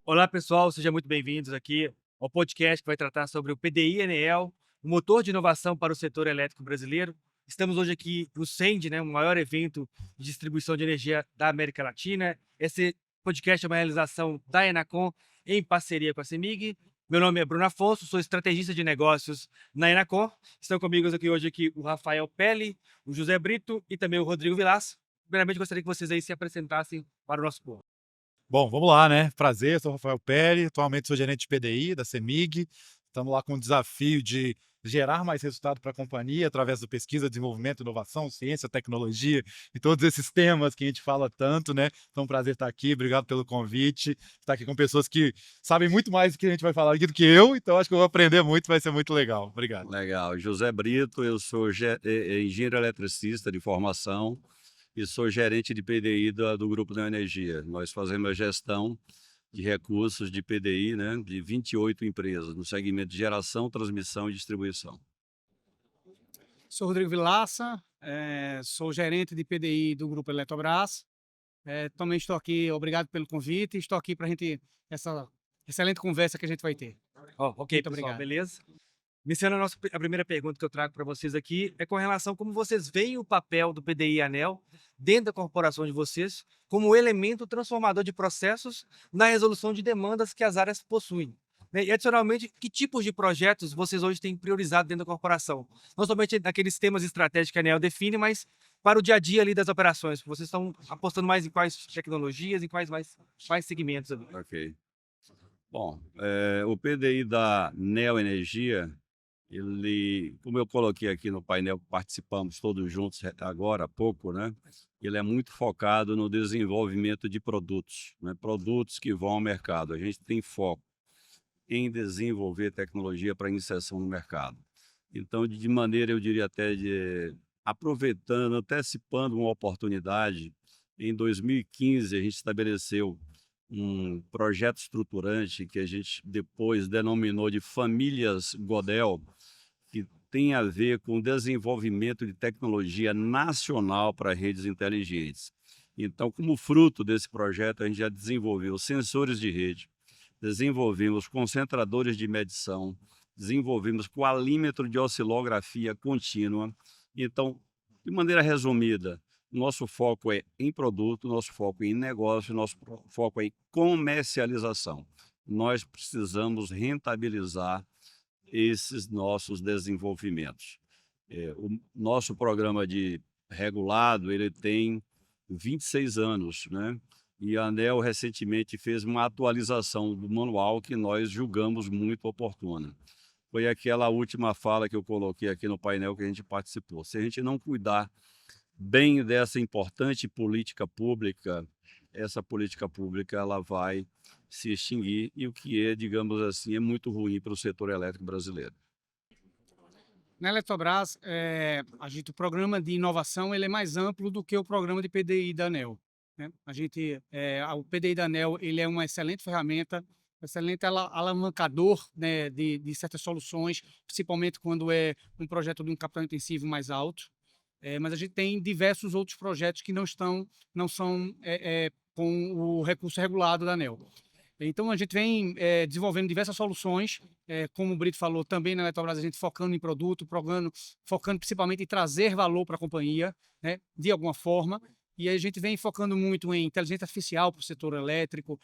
Olá, pessoal, sejam muito bem-vindos aqui ao podcast que vai tratar sobre o PDI Enel, o motor de inovação para o setor elétrico brasileiro. Estamos hoje aqui no CEND, o maior evento de distribuição de energia da América Latina. Esse podcast é uma realização da Enacom em parceria com a CEMIG. Meu nome é Bruno Afonso, sou estrategista de negócios na Enacom. Estão comigo hoje o Rafael Pelli, o José Brito e também o Rodrigo Vilaça. Primeiramente, gostaria que vocês aí se apresentassem para o nosso povo. Bom, vamos lá, né? Prazer, sou o Rafael Pelli, atualmente sou gerente de PDI da CEMIG. Estamos lá com o desafio de gerar mais resultado para a companhia através da pesquisa, desenvolvimento, inovação, ciência, tecnologia e todos esses temas que a gente fala tanto, né? Então, é um prazer estar aqui, obrigado pelo convite. Estar aqui com pessoas que sabem muito mais do que a gente vai falar aqui do que eu, então acho que eu vou aprender muito, vai ser muito legal. Obrigado. Legal. José Brito, eu sou engenheiro eletricista de formação e sou gerente de PDI do Grupo Neo Energia. Nós fazemos a gestão de recursos de PDI, né, de 28 empresas, no segmento de geração, transmissão e distribuição. Sou Rodrigo Vilaça, sou gerente de PDI do Grupo Eletrobras. Também estou aqui, obrigado pelo convite, estou aqui para essa excelente conversa que a gente vai ter. Ok, Muito pessoal, obrigado. beleza? Iniciando a primeira pergunta que eu trago para vocês aqui é com relação a como vocês veem o papel do PDI Anel dentro da corporação de vocês como elemento transformador de processos na resolução de demandas que as áreas possuem. E, adicionalmente, que tipos de projetos vocês hoje têm priorizado dentro da corporação? Não somente naqueles temas estratégicos que a Anel define, mas para o dia a dia ali das operações. Vocês estão apostando mais em quais tecnologias, em quais segmentos ali? Ok. Bom, o PDI da Neo Energia, ele, como eu coloquei aqui no painel, participamos todos juntos agora há pouco, né? Ele é muito focado no desenvolvimento de produtos, né? Produtos que vão ao mercado. A gente tem foco em desenvolver tecnologia para inserção no mercado. Então, de maneira, eu diria até aproveitando, antecipando uma oportunidade, em 2015 a gente estabeleceu um projeto estruturante que a gente depois denominou de Famílias Godel, que tem a ver com o desenvolvimento de tecnologia nacional para redes inteligentes. Então, como fruto desse projeto, a gente já desenvolveu sensores de rede, desenvolvemos concentradores de medição, desenvolvemos qualímetro de oscilografia contínua. Então, de maneira resumida, nosso foco é em produto, nosso foco é em negócio, nosso foco é em comercialização. Nós precisamos rentabilizar esses nossos desenvolvimentos. O nosso programa de regulado, ele tem 26 anos, né? E a ANEEL recentemente fez uma atualização do manual que nós julgamos muito oportuna. Foi aquela última fala que eu coloquei aqui no painel que a gente participou. Se a gente não cuidar bem dessa importante política pública, essa política pública ela vai se extinguir e o que é, digamos assim, é muito ruim para o setor elétrico brasileiro. Na Eletrobras, o programa de inovação ele é mais amplo do que o programa de PDI da ANEEL, né? O PDI da ANEEL ele é uma excelente ferramenta, excelente alavancador, né, de certas soluções, principalmente quando é um projeto de um capital intensivo mais alto. Mas a gente tem diversos outros projetos que não são com o recurso regulado da ANEEL. Então, a gente vem desenvolvendo diversas soluções, como o Brito falou, também na Eletrobras, a gente focando em produto, focando principalmente em trazer valor para a companhia, né, de alguma forma, e a gente vem focando muito em inteligência artificial para o setor elétrico,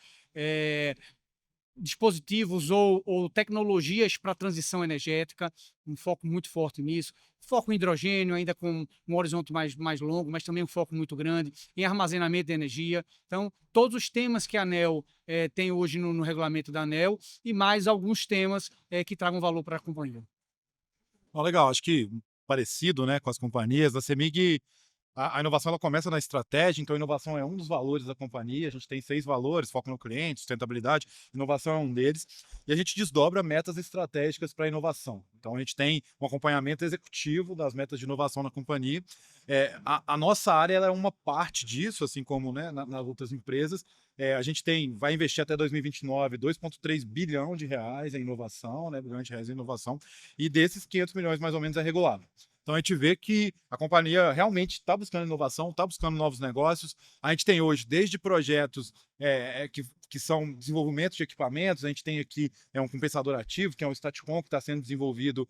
dispositivos ou tecnologias para a transição energética, um foco muito forte nisso. Foco em hidrogênio, ainda com um horizonte mais longo, mas também um foco muito grande em armazenamento de energia. Então, todos os temas que a ANEEL tem hoje no regulamento da ANEEL e mais alguns temas que tragam valor para a companhia. Bom, legal, acho que parecido, né, com as companhias, a CEMIG. A inovação ela começa na estratégia, então a inovação é um dos valores da companhia. A gente tem 6 valores: foco no cliente, sustentabilidade, inovação é um deles. E a gente desdobra metas estratégicas para a inovação. Então a gente tem um acompanhamento executivo das metas de inovação na companhia. A nossa área ela é uma parte disso, assim como, né, nas outras empresas. A gente vai investir até 2029 2,3 bilhão de reais em inovação, né, bilhões de reais em inovação, e desses 500 milhões mais ou menos é regulado. Então a gente vê que a companhia realmente está buscando inovação, está buscando novos negócios. A gente tem hoje, desde projetos que são desenvolvimento de equipamentos, a gente tem aqui um compensador ativo, que é um StatCom, que está sendo desenvolvido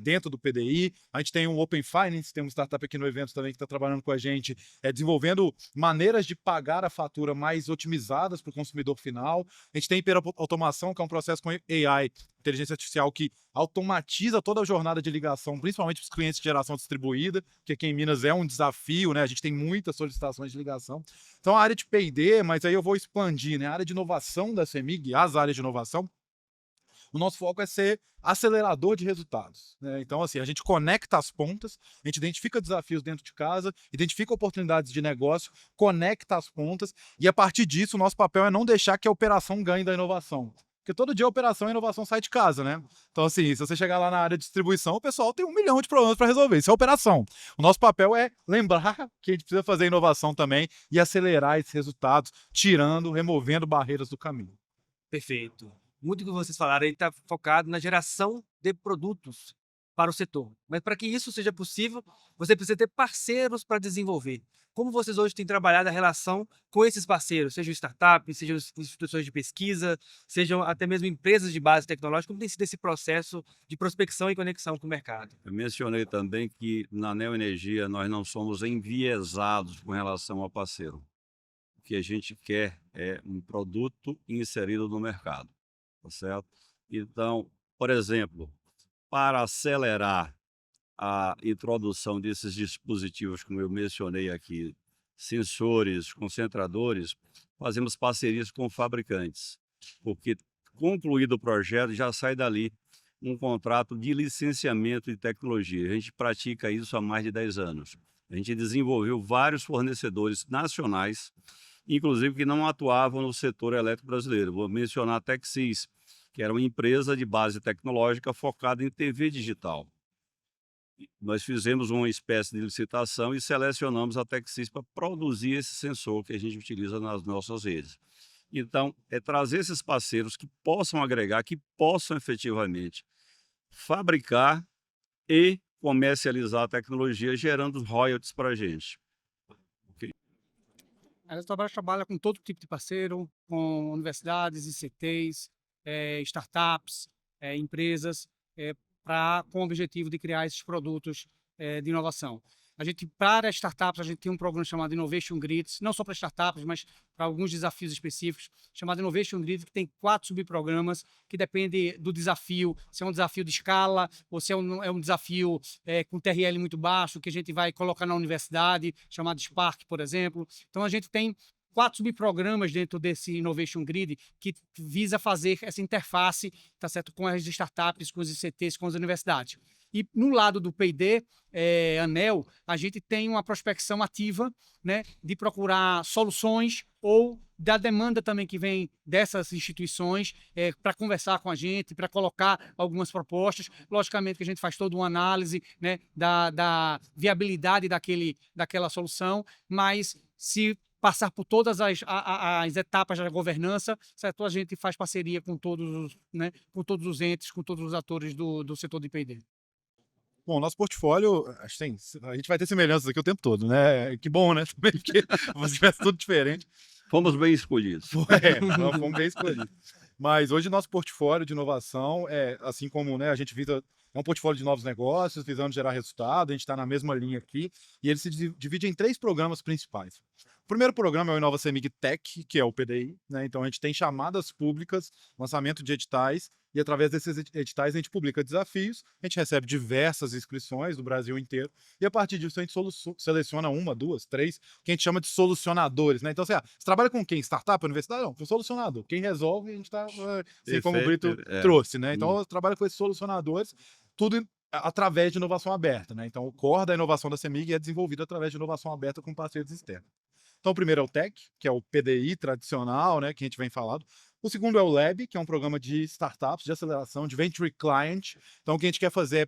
dentro do PDI. A gente tem um Open Finance, tem uma startup aqui no evento também que está trabalhando com a gente, desenvolvendo maneiras de pagar a fatura mais otimizadas para o consumidor final. A gente tem hiperautomação, que é um processo com AI, inteligência artificial, que automatiza toda a jornada de ligação, principalmente para os clientes de geração distribuída, que aqui em Minas é um desafio, né? A gente tem muitas solicitações de ligação. Então, a área de P&D, mas aí eu vou expandir, né? A área de inovação da CEMIG, as áreas de inovação, o nosso foco é ser acelerador de resultados, né? Então, assim, a gente conecta as pontas, a gente identifica desafios dentro de casa, identifica oportunidades de negócio, conecta as pontas, e a partir disso, o nosso papel é não deixar que a operação ganhe da inovação. Porque todo dia a operação e a inovação sai de casa, né? Então, assim, se você chegar lá na área de distribuição, o pessoal tem 1 milhão de problemas para resolver. Isso é operação. O nosso papel é lembrar que a gente precisa fazer inovação também e acelerar esses resultados, removendo barreiras do caminho. Perfeito. Muito do que vocês falaram aí está focado na geração de produtos para o setor. Mas para que isso seja possível, você precisa ter parceiros para desenvolver. Como vocês hoje têm trabalhado a relação com esses parceiros, sejam startups, sejam instituições de pesquisa, sejam até mesmo empresas de base tecnológica, como tem sido esse processo de prospecção e conexão com o mercado? Eu mencionei também que na Neoenergia nós não somos enviesados com relação ao parceiro. O que a gente quer é um produto inserido no mercado, tá certo? Então, por exemplo, para acelerar a introdução desses dispositivos, como eu mencionei aqui, sensores, concentradores, fazemos parcerias com fabricantes, porque concluído o projeto já sai dali um contrato de licenciamento de tecnologia. A gente pratica isso há mais de 10 anos. A gente desenvolveu vários fornecedores nacionais, inclusive que não atuavam no setor elétrico brasileiro. Vou mencionar a Texis, que era uma empresa de base tecnológica focada em TV digital. Nós fizemos uma espécie de licitação e selecionamos a Texis para produzir esse sensor que a gente utiliza nas nossas redes. Então, é trazer esses parceiros que possam agregar, que possam efetivamente fabricar e comercializar a tecnologia, gerando royalties para a gente. A Eletrobras trabalha com todo tipo de parceiro, com universidades, ICTs, startups, empresas, com o objetivo de criar esses produtos de inovação. Para startups, a gente tem um programa chamado Innovation Grids, não só para startups, mas para alguns desafios específicos, chamado Innovation Grid, que tem 4 subprogramas, que depende do desafio, se é um desafio de escala, ou se é um desafio com TRL muito baixo, que a gente vai colocar na universidade, chamado Spark, por exemplo. Então, a gente tem 4 subprogramas dentro desse Innovation Grid que visa fazer essa interface, tá certo, com as startups, com os ICTs, com as universidades. E no lado do P&D, ANEEL, a gente tem uma prospecção ativa, né, de procurar soluções ou da demanda também que vem dessas instituições para conversar com a gente, para colocar algumas propostas. Logicamente que a gente faz toda uma análise, né, da viabilidade daquela solução, mas se passar por todas as etapas da governança, certo? A gente faz parceria com todos os entes, com todos os atores do setor de P&D. Bom, nosso portfólio, a gente vai ter semelhanças aqui o tempo todo, né? Que bom, né? Porque se tivesse tudo diferente. Fomos bem escolhidos. Fomos bem escolhidos. Mas hoje nosso portfólio de inovação assim como, né, a gente visa, é um portfólio de novos negócios, visando gerar resultado, a gente está na mesma linha aqui, e ele se divide em 3 programas principais. O primeiro programa é o Inova CEMIG Tech, que é o PDI, né? Então a gente tem chamadas públicas, lançamento de editais, e através desses editais a gente publica desafios, a gente recebe diversas inscrições do Brasil inteiro, e a partir disso a gente seleciona 1, 2, 3, que a gente chama de solucionadores, né? Então, você trabalha com quem? Startup, universidade? Não, com solucionador. Quem resolve, a gente está, assim como o Brito trouxe, né? Então, eu trabalho com esses solucionadores, tudo através de inovação aberta, né? Então, o core da inovação da CEMIG é desenvolvido através de inovação aberta com parceiros externos. Então, o primeiro é o Tech, que é o PDI tradicional, né, que a gente vem falando. O segundo é o Lab, que é um programa de startups, de aceleração, de Venture Client. Então, o que a gente quer fazer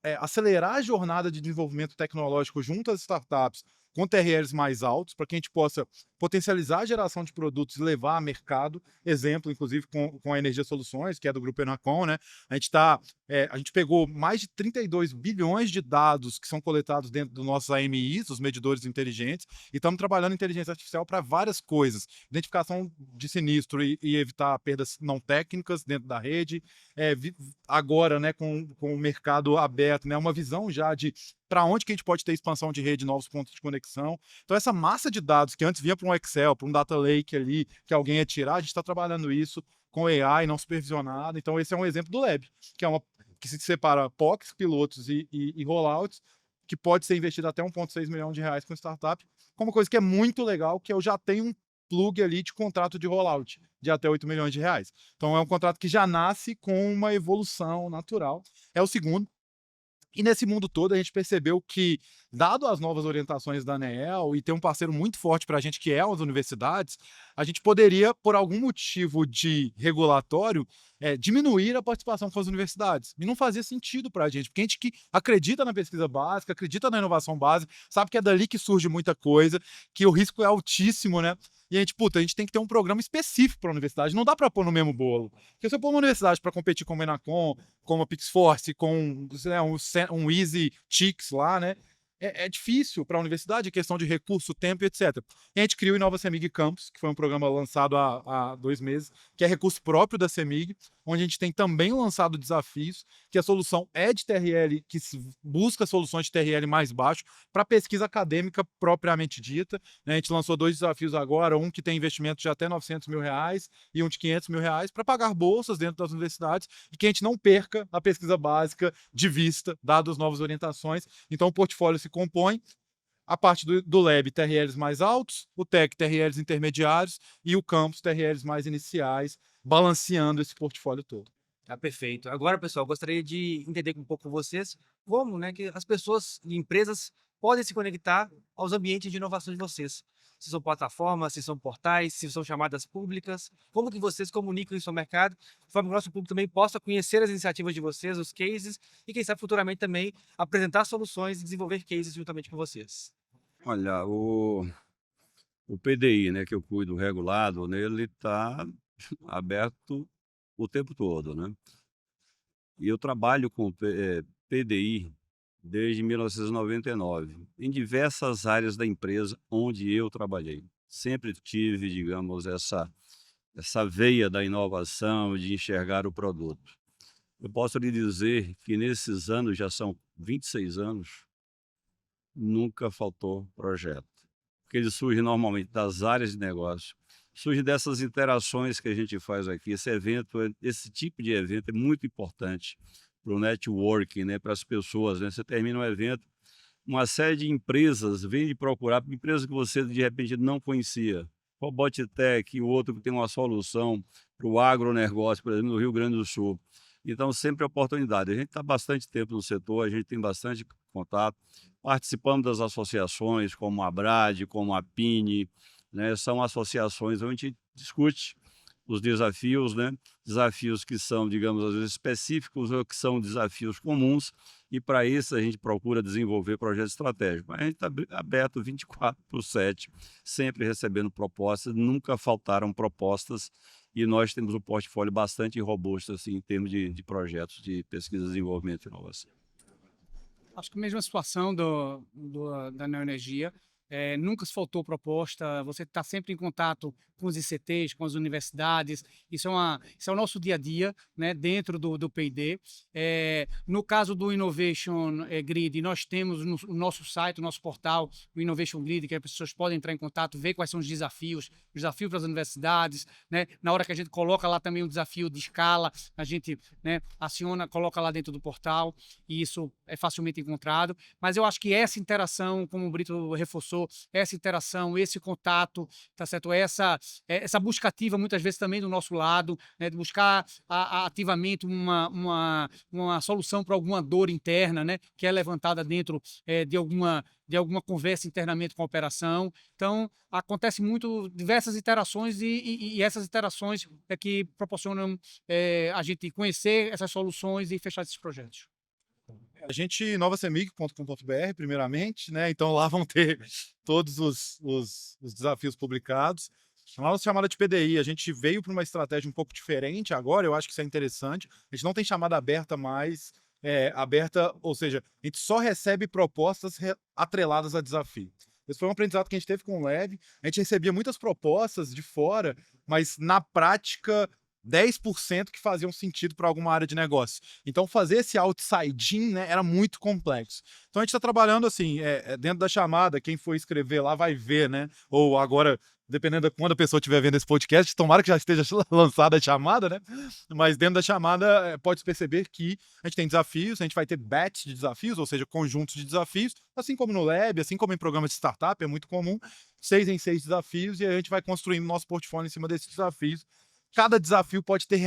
é acelerar a jornada de desenvolvimento tecnológico junto às startups com TRLs mais altos, para que a gente possa, potencializar a geração de produtos e levar a mercado. Exemplo, inclusive, com a Energia Soluções, que é do Grupo Enacom, né? A gente pegou mais de 32 bilhões de dados que são coletados dentro dos nossos AMIs, os medidores inteligentes, e estamos trabalhando inteligência artificial para várias coisas. Identificação de sinistro e evitar perdas não técnicas dentro da rede. Agora, né, com o mercado aberto, né, uma visão já de para onde que a gente pode ter expansão de rede, novos pontos de conexão. Então, essa massa de dados que antes vinha para um Excel, para um data lake ali, que alguém ia tirar, a gente está trabalhando isso com AI não supervisionado. Então, esse é um exemplo do Lab, que se separa POCs, pilotos e rollouts, que pode ser investido até 1,6 milhão de reais com startup, com uma coisa que é muito legal, que eu já tenho um plug ali de contrato de rollout de até 8 milhões de reais. Então, é um contrato que já nasce com uma evolução natural. É o segundo. E nesse mundo todo a gente percebeu que, dado as novas orientações da ANEEL e ter um parceiro muito forte para a gente, que é as universidades, a gente poderia, por algum motivo de regulatório, diminuir a participação com as universidades. E não fazia sentido para a gente, porque a gente que acredita na pesquisa básica, acredita na inovação básica, sabe que é dali que surge muita coisa, que o risco é altíssimo, né? E a gente tem que ter um programa específico para a universidade. Não dá para pôr no mesmo bolo. Porque se eu pôr uma universidade para competir com o Enacom, com a Pixforce, com um Easy Tix lá, né? É difícil para a universidade, questão de recurso, tempo, etc. E a gente criou o Inova CEMIG Campus, que foi um programa lançado há 2 meses, que é recurso próprio da CEMIG, onde a gente tem também lançado desafios, que a solução é de TRL, que busca soluções de TRL mais baixo, para pesquisa acadêmica propriamente dita. Né? A gente lançou 2 desafios agora, um que tem investimento de até 900 mil reais e um de 500 mil reais, para pagar bolsas dentro das universidades e que a gente não perca a pesquisa básica de vista, dadas as novas orientações. Então, o portfólio se compõe a parte do Lab TRLs mais altos, o Tech TRLs intermediários e o Campus TRLs mais iniciais, balanceando esse portfólio todo. Tá perfeito. Agora, pessoal, gostaria de entender um pouco com vocês como, né, que as pessoas e empresas podem se conectar aos ambientes de inovação de vocês. Se são plataformas, se são portais, se são chamadas públicas, como que vocês comunicam isso ao mercado, de forma que o nosso público também possa conhecer as iniciativas de vocês, os cases, e quem sabe futuramente também apresentar soluções e desenvolver cases juntamente com vocês. Olha, o PDI, né, que eu cuido regulado, né, ele está aberto o tempo todo, né? E eu trabalho com PDI desde 1999, em diversas áreas da empresa onde eu trabalhei. Sempre tive, digamos, essa veia da inovação, de enxergar o produto. Eu posso lhe dizer que nesses anos, já são 26 anos, nunca faltou projeto. Porque ele surge normalmente das áreas de negócio, surge dessas interações que a gente faz aqui. Esse tipo de evento é muito importante para o networking, né, para as pessoas, né? Você termina um evento, uma série de empresas vêm de procurar, empresas que você de repente não conhecia. Robotech, o outro que tem uma solução para o agronegócio, por exemplo, no Rio Grande do Sul. Então, sempre oportunidade. A gente está bastante tempo no setor, a gente tem bastante contato, participamos das associações como a ABRAD, como a PINE, né? São associações onde a gente discute os desafios, né? Desafios que são, digamos, às vezes específicos ou que são desafios comuns, e para isso a gente procura desenvolver projetos estratégicos. Mas a gente está aberto 24/7, sempre recebendo propostas, nunca faltaram propostas, e nós temos um portfólio bastante robusto assim, em termos de projetos de pesquisa, desenvolvimento e inovação. Acho que a mesma situação da Neoenergia. Nunca se faltou proposta, você está sempre em contato com os ICTs, com as universidades, isso é o nosso dia a dia, né, dentro do P&D. No caso do Innovation Grid, nós temos no nosso site, no nosso portal, o Innovation Grid, que as pessoas podem entrar em contato, ver quais são os desafios para as universidades, né? Na hora que a gente coloca lá também um desafio de escala, a gente, né, aciona, coloca lá dentro do portal, e isso é facilmente encontrado. Mas eu acho que essa interação, como o Brito reforçou, essa interação, esse contato, tá certo? Essa busca ativa, muitas vezes também do nosso lado, né, de buscar ativamente uma solução para alguma dor interna, né, que é levantada dentro de alguma conversa internamente com a operação. Então, acontece muito diversas interações e essas interações é que proporcionam a gente conhecer essas soluções e fechar esses projetos. A gente, novacemig.com.br, primeiramente, né? Então lá vão ter todos os desafios publicados. A nossa chamada de PDI, a gente veio para uma estratégia um pouco diferente agora, eu acho que isso é interessante. A gente não tem chamada aberta mais, aberta, ou seja, a gente só recebe propostas atreladas a desafio. Esse foi um aprendizado que a gente teve com o Leve. A gente recebia muitas propostas de fora, mas na prática 10% que faziam sentido para alguma área de negócio. Então, fazer esse outside-in, né, era muito complexo. Então, a gente está trabalhando assim, dentro da chamada, quem for escrever lá vai ver, né? Ou agora, dependendo de quando a pessoa estiver vendo esse podcast, tomara que já esteja lançada a chamada, né? Mas dentro da chamada, pode perceber que a gente tem desafios, a gente vai ter batch de desafios, ou seja, conjuntos de desafios, assim como no Lab, assim como em programas de startup, é muito comum, 6 em 6 desafios, e a gente vai construindo nosso portfólio em cima desses desafios. Cada desafio pode ter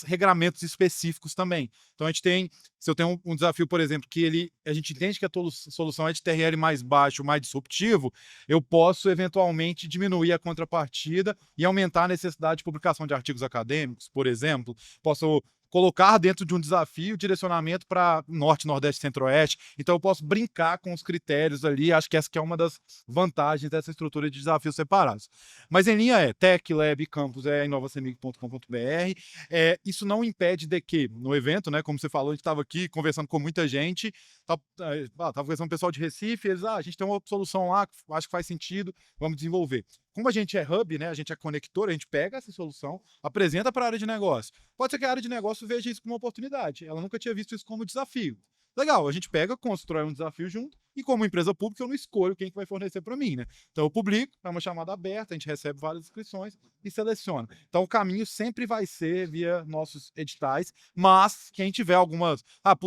regramentos específicos também. Então, a gente tem, se eu tenho um desafio, por exemplo, que a gente entende que a solução é de TRL mais baixo, mais disruptivo, eu posso, eventualmente, diminuir a contrapartida e aumentar a necessidade de publicação de artigos acadêmicos, por exemplo. Posso colocar dentro de um desafio direcionamento para Norte, Nordeste, Centro-Oeste. Então, eu posso brincar com os critérios ali. Acho que essa que é uma das vantagens dessa estrutura de desafios separados. Mas em linha Tech, Lab, Campus, em novacemig.com.br. Isso não impede de que, no evento, né, como você falou, a gente estava aqui conversando com muita gente, estava conversando com o pessoal de Recife, eles, a gente tem uma solução lá, acho que faz sentido, vamos desenvolver. Como a gente é hub, né, a gente é conector, a gente pega essa solução, apresenta para a área de negócio. Pode ser que a área de negócio veja isso como uma oportunidade. Ela nunca tinha visto isso como desafio. Legal, a gente pega, constrói um desafio junto, e como empresa pública eu não escolho quem que vai fornecer para mim, né? Então eu publico, é uma chamada aberta, a gente recebe várias inscrições e seleciona. Então o caminho sempre vai ser via nossos editais, mas quem tiver algumas,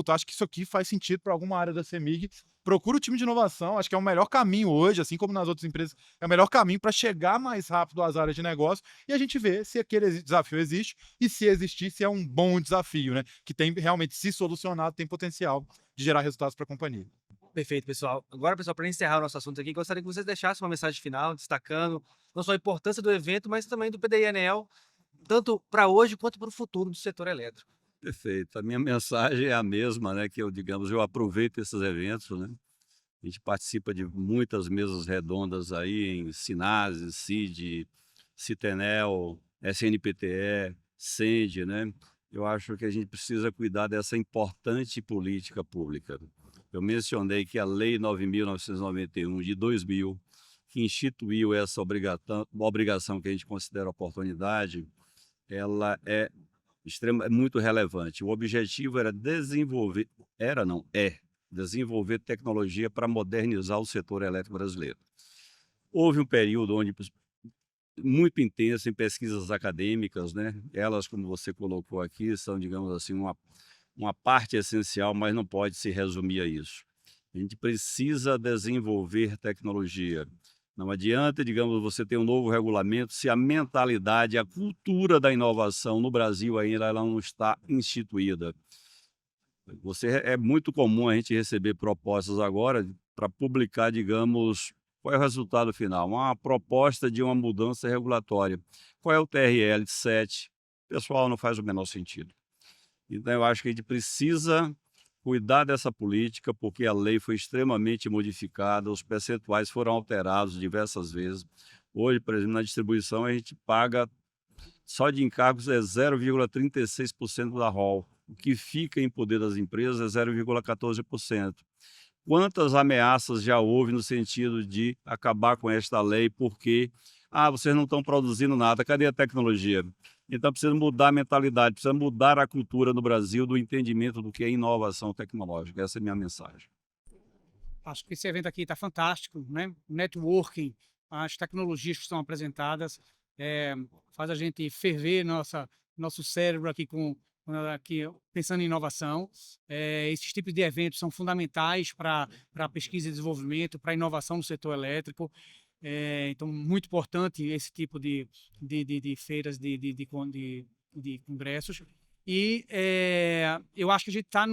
acho que isso aqui faz sentido para alguma área da CEMIG, procura o time de inovação, acho que é o melhor caminho hoje, assim como nas outras empresas, é o melhor caminho para chegar mais rápido às áreas de negócio e a gente vê se aquele desafio existe e se existir, se é um bom desafio, né? Que tem realmente, se solucionado, tem potencial de gerar resultados para a companhia. Perfeito, pessoal. Agora, pessoal, para encerrar o nosso assunto aqui, gostaria que vocês deixassem uma mensagem final, destacando não só a importância do evento, mas também do PDI Anel, tanto para hoje quanto para o futuro do setor elétrico. Perfeito. A minha mensagem é a mesma, né? Que eu aproveito esses eventos, né? A gente participa de muitas mesas redondas aí em Sinase, CID, Citenel, SNPTE, CEND, né? Eu acho que a gente precisa cuidar dessa importante política pública. Eu mencionei que a Lei 9.991 de 2000, que instituiu essa obrigação que a gente considera oportunidade, ela é muito relevante. O objetivo era desenvolver tecnologia para modernizar o setor elétrico brasileiro. Houve um período muito intenso em pesquisas acadêmicas, né? Elas, como você colocou aqui, são, digamos assim, uma parte essencial, mas não pode se resumir a isso. A gente precisa desenvolver tecnologia. Não adianta, digamos, você ter um novo regulamento se a mentalidade, a cultura da inovação no Brasil ainda ela não está instituída. É muito comum a gente receber propostas agora para publicar, digamos, qual é o resultado final? Uma proposta de uma mudança regulatória. Qual é o TRL 7? Pessoal, não faz o menor sentido. Então, eu acho que a gente precisa cuidar dessa política, porque a lei foi extremamente modificada, os percentuais foram alterados diversas vezes. Hoje, por exemplo, na distribuição, a gente paga, só de encargos, 0,36% da ROL. O que fica em poder das empresas é 0,14%. Quantas ameaças já houve no sentido de acabar com esta lei porque vocês não estão produzindo nada, cadê a tecnologia? Então precisa mudar a mentalidade, precisa mudar a cultura no Brasil do entendimento do que é inovação tecnológica. Essa é a minha mensagem. Acho que esse evento aqui está fantástico, né? Networking, as tecnologias que estão apresentadas, faz a gente ferver nosso cérebro aqui pensando em inovação. Esses tipos de eventos são fundamentais para pesquisa e desenvolvimento, para inovação no setor elétrico. Então, muito importante esse tipo de feiras, de congressos. E eu acho que a gente está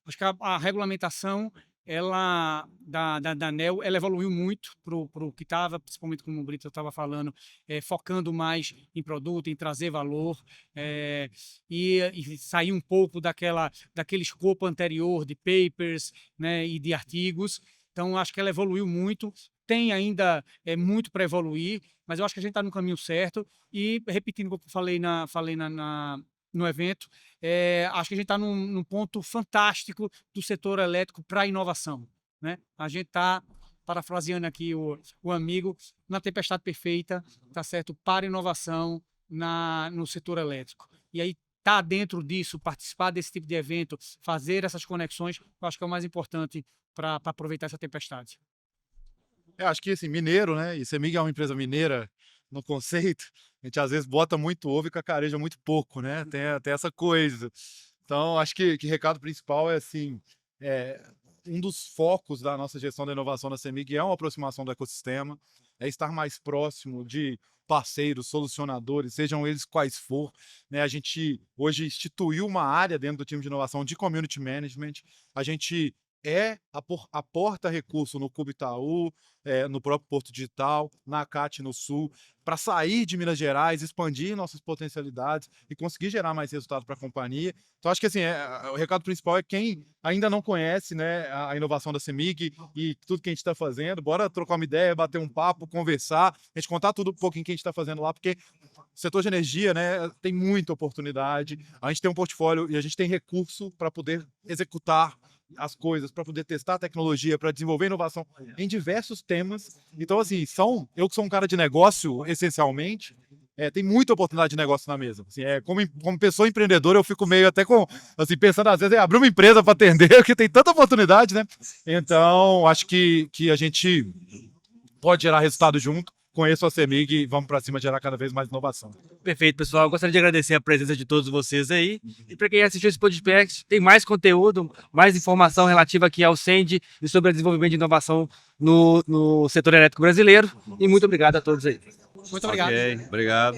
acho que a regulamentação da ANEEL, ela evoluiu muito para o que estava, principalmente como o Brito estava falando, focando mais em produto, em trazer valor, e sair um pouco daquele escopo anterior de papers, né, e de artigos. Então, acho que ela evoluiu muito, tem ainda muito para evoluir, mas eu acho que a gente está no caminho certo. E, repetindo o que eu falei no evento, acho que a gente está num ponto fantástico do setor elétrico para a inovação, né? A gente está, parafraseando aqui o amigo, na tempestade perfeita, tá certo, para a inovação no setor elétrico. E aí, estar dentro disso, participar desse tipo de evento, fazer essas conexões, eu acho que é o mais importante para aproveitar essa tempestade. Acho que assim, mineiro, né? E CEMIG é uma empresa mineira no conceito. A gente às vezes bota muito ovo e cacareja muito pouco, né? Tem essa coisa. Então, acho que recado principal é assim: um dos focos da nossa gestão da inovação na CEMIG é uma aproximação do ecossistema, é estar mais próximo de parceiros, solucionadores, sejam eles quais for, né? A gente hoje instituiu uma área dentro do time de inovação de community management. A gente aporta recurso no Cubo Itaú, no próprio Porto Digital, na CAT no Sul, para sair de Minas Gerais, expandir nossas potencialidades e conseguir gerar mais resultado para a companhia. Então, acho que assim, o recado principal é quem ainda não conhece, né, a inovação da CEMIG e tudo que a gente está fazendo, bora trocar uma ideia, bater um papo, conversar, a gente contar tudo um pouquinho que a gente está fazendo lá, porque o setor de energia, né, tem muita oportunidade, a gente tem um portfólio e a gente tem recurso para poder executar as coisas, para poder testar a tecnologia, para desenvolver inovação em diversos temas. Então, assim, eu que sou um cara de negócio, essencialmente, tem muita oportunidade de negócio na mesa. Assim, como pessoa empreendedora, eu fico meio até assim, pensando, às vezes, abrir uma empresa para atender, porque tem tanta oportunidade, né? Então, acho que a gente pode gerar resultado junto. Conheço a CEMIG e vamos para cima gerar cada vez mais inovação. Perfeito, pessoal. Eu gostaria de agradecer a presença de todos vocês aí. E para quem assistiu esse podcast, tem mais conteúdo, mais informação relativa aqui ao CEND e sobre o desenvolvimento de inovação no setor elétrico brasileiro. E muito obrigado a todos aí. Muito obrigado. Ok, obrigado.